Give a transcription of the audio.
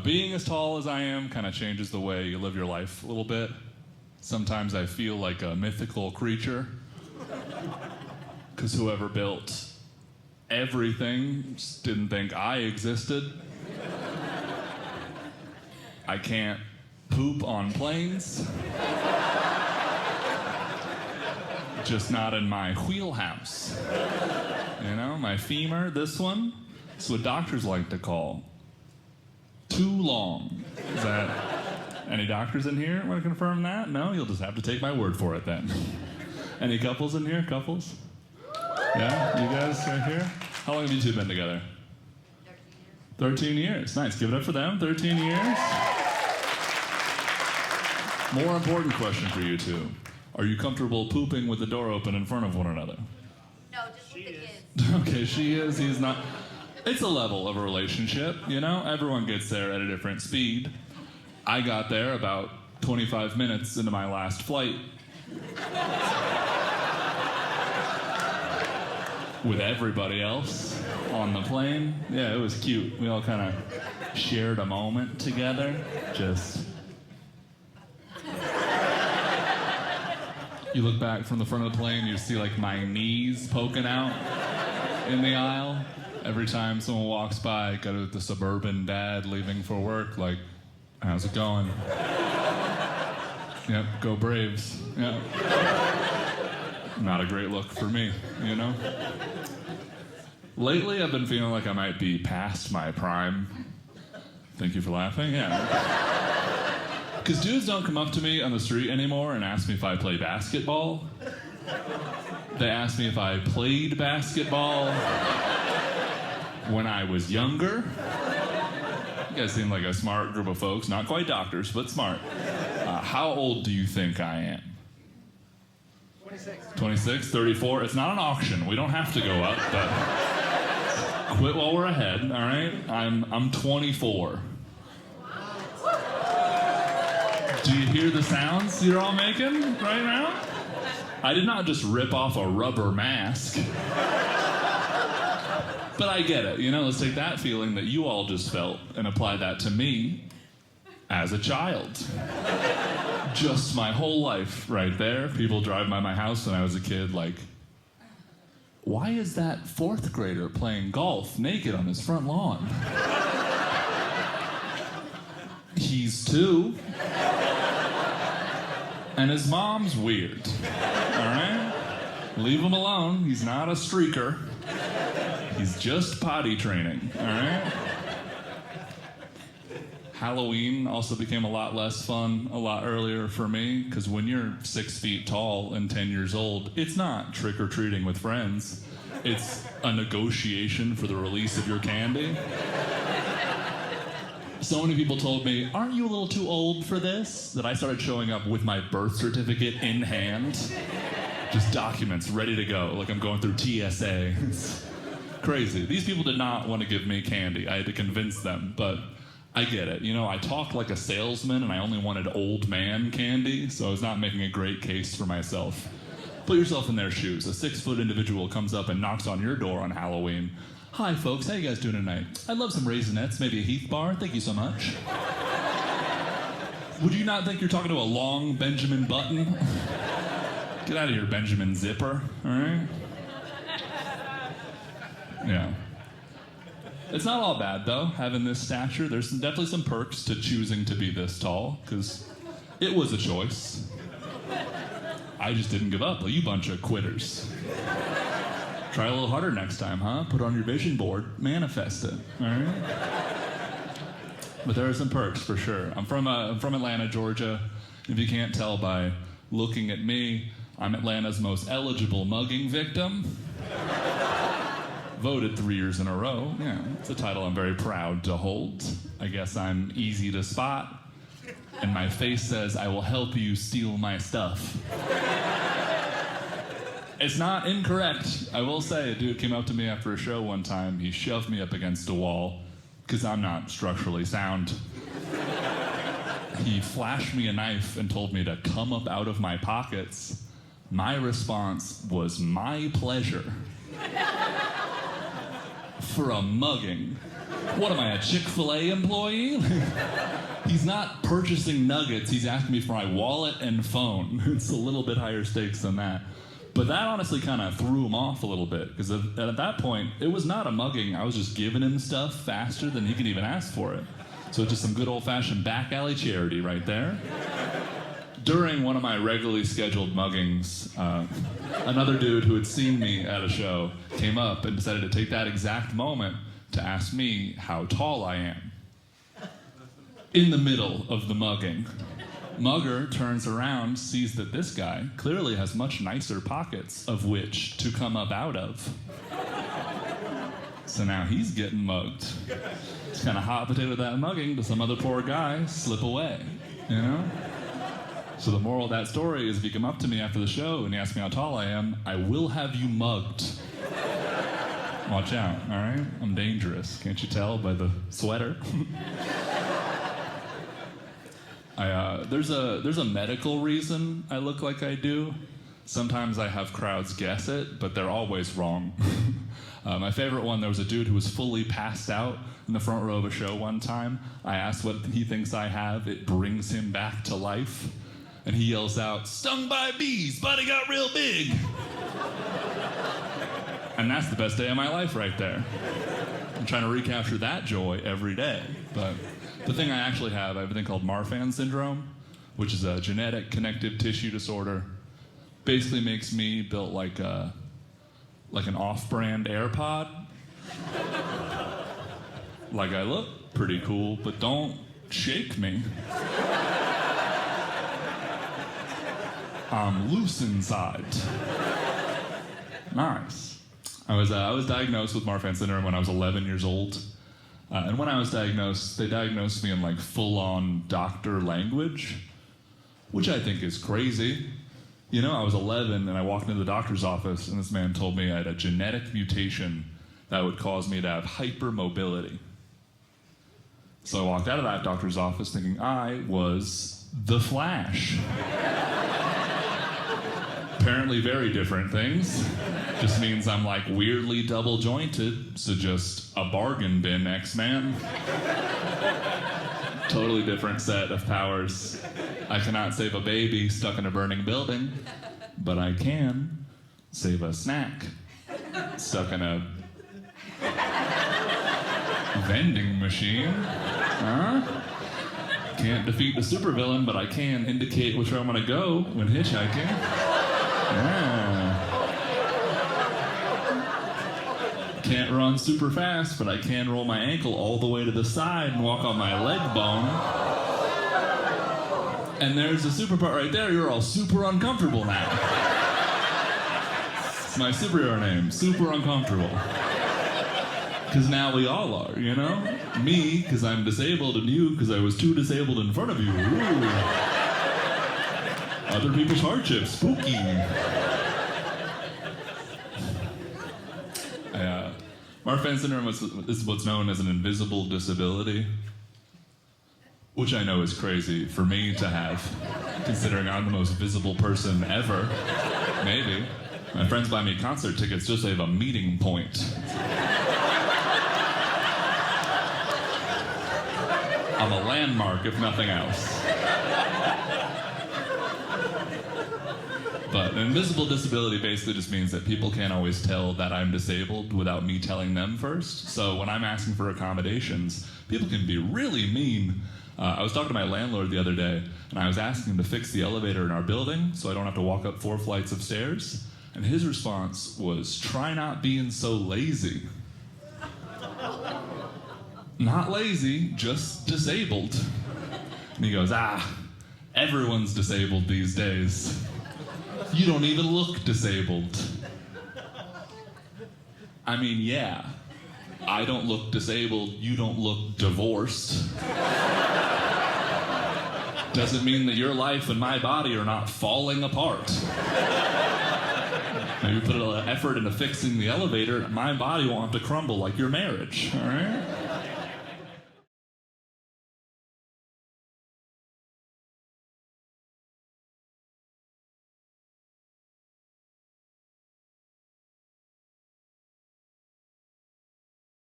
Being as tall as I am kind of changes the way you live your life a little bit. Sometimes I feel like a mythical creature. Because whoever built everything just didn't think I existed. I can't poop on planes. Just not in my wheelhouse. You know, my femur, this one, it's what doctors like to call too long. Is that any doctors in here want to confirm that? No? You'll just have to take my word for it then. Any couples in here? Couples? Yeah? You guys right here? How long have you two been together? 13 years. Nice. Give it up for them. 13 years. More important question for you two. Are you comfortable pooping with the door open in front of one another? No, just with the kids. Okay, she is. He's not. It's a level of a relationship, you know? Everyone gets there at a different speed. I got there about 25 minutes into my last flight. With everybody else on the plane. Yeah, it was cute. We all kind of shared a moment together. Just... You look back from the front of the plane, you see like my knees poking out in the aisle. Every time someone walks by, got the suburban dad leaving for work, like, how's it going? Yep, go Braves. Yep. Not a great look for me, you know? Lately, I've been feeling like I might be past my prime. Thank you for laughing, yeah. Because dudes don't come up to me on the street anymore and ask me if I play basketball. They ask me if I played basketball when I was younger. You guys seem like a smart group of folks. Not quite doctors, but smart. How old do you think I am? 26. 26, 34. It's not an auction. We don't have to go up, but quit while we're ahead, all right? I'm 24. Do you hear the sounds you're all making right now? I did not just rip off a rubber mask. But I get it, you know, let's take that feeling that you all just felt and apply that to me as a child. Just my whole life right there. People drive by my house when I was a kid like, why is that fourth grader playing golf naked on his front lawn? He's 2. And his mom's weird, all right? Leave him alone. He's not a streaker. He's just potty training, all right? Halloween also became a lot less fun a lot earlier for me, because when you're 6 feet tall and 10 years old, it's not trick-or-treating with friends. It's a negotiation for the release of your candy. So many people told me, aren't you a little too old for this? That I started showing up with my birth certificate in hand. Just documents ready to go, like I'm going through TSA. It's crazy. These people did not want to give me candy. I had to convince them, but I get it. You know, I talk like a salesman and I only wanted old man candy, so I was not making a great case for myself. Put yourself in their shoes. A 6-foot individual comes up and knocks on your door on Halloween. Hi, folks. How you guys doing tonight? I'd love some Raisinets, maybe a Heath bar. Thank you so much. Would you not think you're talking to a long Benjamin Button? Get out of here, Benjamin Zipper, all right? Yeah. It's not all bad, though, having this stature. There's definitely some perks to choosing to be this tall, because it was a choice. I just didn't give up, you bunch of quitters. Try a little harder next time, huh? Put it on your vision board, manifest it, all right? But there are some perks, for sure. I'm from Atlanta, Georgia. If you can't tell by looking at me, I'm Atlanta's most eligible mugging victim. Voted 3 years in a row. Yeah, it's a title I'm very proud to hold. I guess I'm easy to spot. And my face says, I will help you steal my stuff. It's not incorrect. I will say, a dude came up to me after a show one time. He shoved me up against a wall, because I'm not structurally sound. He flashed me a knife and told me to come up out of my pockets. My response was my pleasure. For a mugging. What am I, a Chick-fil-A employee? He's not purchasing nuggets, he's asking me for my wallet and phone. It's a little bit higher stakes than that. But that honestly kind of threw him off a little bit, because at that point, it was not a mugging. I was just giving him stuff faster than he could even ask for it. So just some good old-fashioned back alley charity right there. During one of my regularly scheduled muggings, another dude who had seen me at a show came up and decided to take that exact moment to ask me how tall I am. In the middle of the mugging. Mugger turns around, sees that this guy clearly has much nicer pockets of which to come up out of. So now he's getting mugged. It's kind of hot potato that mugging to some other poor guy slip away, you know? So the moral of that story is if you come up to me after the show and you ask me how tall I am, I will have you mugged. Watch out, all right? I'm dangerous. Can't you tell by the sweater? There's a medical reason I look like I do. Sometimes I have crowds guess it, but they're always wrong. My favorite one, there was a dude who was fully passed out in the front row of a show one time. I asked what he thinks I have. It brings him back to life. And he yells out, "Stung by bees, body got real big." And that's the best day of my life right there. I'm trying to recapture that joy every day. But the thing I actually have, I have a thing called Marfan syndrome, which is a genetic connective tissue disorder. Basically makes me built like an off-brand AirPod. Like I look pretty cool, but don't shake me. I'm loose inside. Nice. I was diagnosed with Marfan syndrome when I was 11 years old. And when I was diagnosed, they diagnosed me in like full-on doctor language, which I think is crazy. You know, I was 11 and I walked into the doctor's office and this man told me I had a genetic mutation that would cause me to have hypermobility. So I walked out of that doctor's office thinking I was the Flash. Apparently very different things. Just means I'm like weirdly double jointed, so just a bargain bin X-Man. Totally different set of powers. I cannot save a baby stuck in a burning building, but I can save a snack stuck in a vending machine. Huh? Can't defeat the supervillain, but I can indicate which way I'm gonna go when hitchhiking. Yeah. Can't run super fast, but I can roll my ankle all the way to the side and walk on my leg bone. And there's the super part right there. You're all super uncomfortable now. It's my superhero name, Super Uncomfortable. Because now we all are, you know? Me, because I'm disabled, and you, because I was too disabled in front of you. Ooh. Other people's hardships, spooky. Marfan syndrome is what's known as an invisible disability, which I know is crazy for me to have, considering I'm the most visible person ever. Maybe. My friends buy me concert tickets just so they have a meeting point. I'm a landmark, if nothing else. But an invisible disability basically just means that people can't always tell that I'm disabled without me telling them first. So when I'm asking for accommodations, people can be really mean. I was talking to my landlord the other day, and I was asking him to fix the elevator in our building so I don't have to walk up 4 flights of stairs. And his response was, "Try not being so lazy." Not lazy, just disabled. And he goes, everyone's disabled these days. You don't even look disabled. I mean, yeah, I don't look disabled, you don't look divorced. Doesn't mean that your life and my body are not falling apart. Maybe put an effort into fixing the elevator, my body won't have to crumble like your marriage, all right?